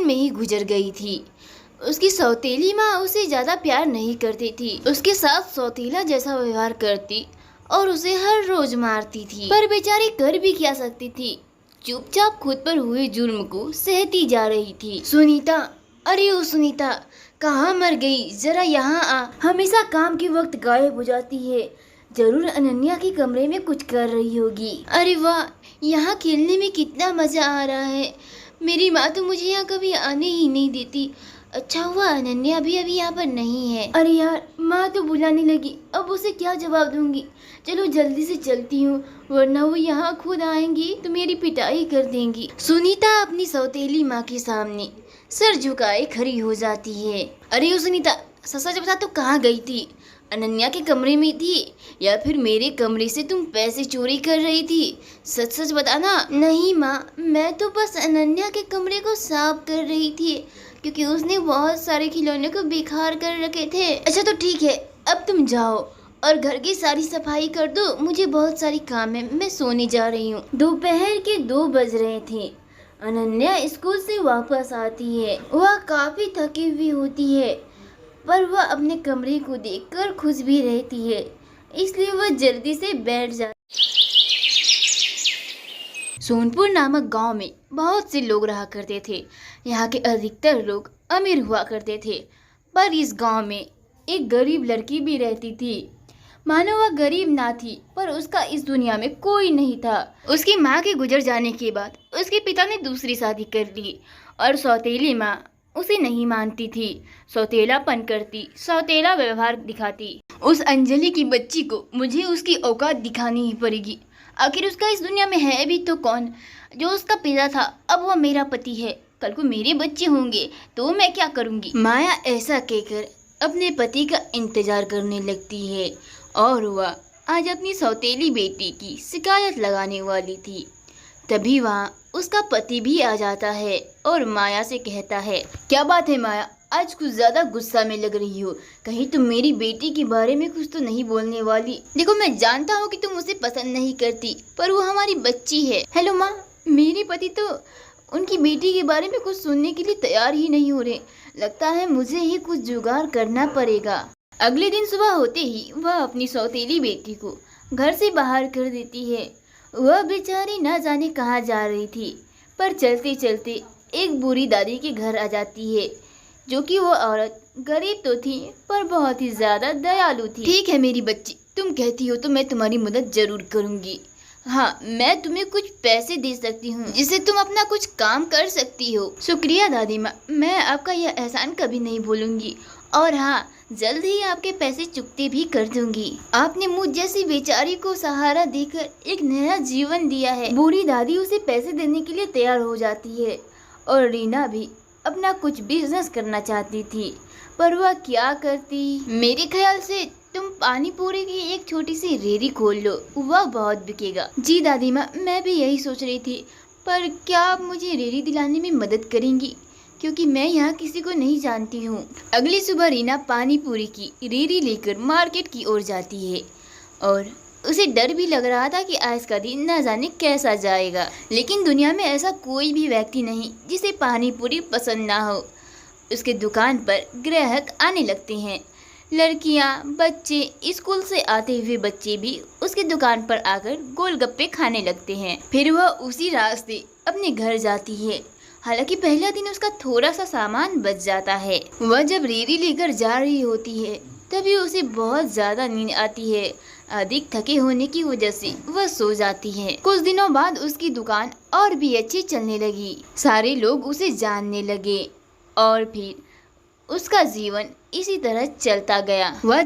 में ही गुजर गई थी। उसकी सौतेली माँ उसे ज़्यादा प्यार नहीं करती थी, उसके साथ सौतेला जैसा व्यवहार करती और उसे हर रोज मारती थी। पर बेचारी कर भी क्या सकती थी, चुपचाप खुद पर हुए जुर्म को सहती जा रही थी। सुनीता, अरे ओ सुनीता, कहाँ मर गई? जरा यहाँ आ। हमेशा काम के वक्त गायब हो जाती है। जरूर अनन्या के कमरे में कुछ कर रही होगी। अरे वाह, यहाँ खेलने में कितना मजा आ रहा है। मेरी माँ तो मुझे यहाँ कभी आने ही नहीं देती। अच्छा हुआ अनन्या भी अभी यहाँ पर नहीं है। अरे यार, माँ तो बुलाने लगी, अब उसे क्या जवाब दूंगी। चलो जल्दी से चलती हूँ, वरना वो यहाँ खुद आएंगी तो मेरी पिटाई कर देंगी। सुनीता अपनी सौतेली माँ के सामने सर झुकाए खड़ी हो जाती है। अरे ओ सुनीता, सच बता, तो कहाँ गई थी? अनन्या के कमरे में थी या फिर मेरे कमरे से तुम पैसे चोरी कर रही थी? सच सच बताना। नहीं माँ, मैं तो बस अनन्या के कमरे को साफ कर रही थी, क्योंकि उसने बहुत सारे खिलौने को बिखार कर रखे थे। अच्छा तो ठीक है, अब तुम जाओ और घर की सारी सफाई कर दो, मुझे बहुत सारी काम है, मैं सोने जा रही हूँ। दोपहर के 2 बज रहे थे। अनन्या स्कूल से वापस आती है। वह काफी थकी हुई होती है, पर वह अपने कमरे को देखकर खुश भी रहती है, इसलिए वह जल्दी से बैठ जाती। सोनपुर नामक गांव में बहुत से लोग रहा करते थे। यहाँ के अधिकतर लोग अमीर हुआ करते थे, पर इस गांव में एक गरीब लड़की भी रहती थी। मानो वह गरीब ना थी, पर उसका इस दुनिया में कोई नहीं था। उसकी माँ के गुजर जाने के बाद उसके पिता ने दूसरी शादी कर ली और सौतेली माँ उसे नहीं मानती थी। सौतेलापन करती, सौतेला व्यवहार दिखाती। उस अंजलि की बच्ची को मुझे उसकी औकात दिखानी ही पड़ेगी। आखिर उसका इस दुनिया में है भी तो कौन? जो उसका पिता था अब वह मेरा पति है। कल को मेरे बच्चे होंगे तो मैं क्या करूँगी? माया ऐसा कहकर अपने पति का इंतजार करने लगती है और वह आज अपनी सौतेली बेटी की शिकायत लगाने वाली थी। तभी वहाँ उसका पति भी आ जाता है और माया से कहता है, क्या बात है माया, आज कुछ ज्यादा गुस्सा में लग रही हो। कहीं तुम मेरी बेटी के बारे में कुछ तो नहीं बोलने वाली? देखो, मैं जानता हूँ कि तुम उसे पसंद नहीं करती, पर वो हमारी बच्ची है। हेलो माँ, मेरे पति तो उनकी बेटी के बारे में कुछ सुनने के लिए तैयार ही नहीं हो रहे। लगता है मुझे ही कुछ जुगाड़ करना पड़ेगा। अगले दिन सुबह होते ही वह अपनी सौतेली बेटी को घर से बाहर कर देती है। वह बेचारी न जाने कहाँ जा रही थी, पर चलते चलते एक बूढ़ी दादी के घर आ जाती है, जो कि वो औरत गरीब तो थी पर बहुत ही ज्यादा दयालु थी। ठीक है मेरी बच्ची, तुम कहती हो तो मैं तुम्हारी मदद जरूर करूँगी। हाँ, मैं तुम्हें कुछ पैसे दे सकती हूँ जिससे तुम अपना कुछ काम कर सकती हो। शुक्रिया दादी माँ, मैं आपका यह एहसान कभी नहीं भूलूंगी, और हाँ, जल्द ही आपके पैसे चुकते भी कर दूंगी। आपने मुझ जैसी बेचारी को सहारा देकर एक नया जीवन दिया है। बूढ़ी दादी उसे पैसे देने के लिए तैयार हो जाती है और रीना भी अपना कुछ बिजनेस करना चाहती थी, पर वह क्या करती? मेरे ख्याल से तुम पानी पूरी की एक छोटी सी रेहड़ी खोल लो, वह बहुत बिकेगा। जी दादी माँ, मैं भी यही सोच रही थी, पर क्या आप मुझे रेहड़ी दिलाने में मदद करेंगी, क्योंकि मैं यहाँ किसी को नहीं जानती हूँ। अगली सुबह रीना पानी पूरी की रेहड़ी लेकर मार्केट की ओर जाती है और उसे डर भी लग रहा था कि आज का दिन न जाने कैसा जाएगा। लेकिन दुनिया में ऐसा कोई भी व्यक्ति नहीं जिसे पानी पूरी पसंद ना हो। उसके दुकान पर ग्राहक आने लगते हैं। लड़कियां, बच्चे, स्कूल से आते हुए बच्चे भी उसकी दुकान पर आकर गोलगप्पे खाने लगते हैं। फिर वह उसी रास्ते अपने घर जाती है। हालांकि पहला दिन उसका थोड़ा सा सामान बच जाता है। वह जब रेहड़ी लेकर जा रही होती है तभी उसे बहुत ज्यादा नींद आती है। अधिक थके होने की वजह से वह सो जाती है। कुछ दिनों बाद उसकी दुकान और भी अच्छी चलने लगी। सारे लोग उसे जानने लगे और फिर उसका जीवन इसी तरह चलता गया। वह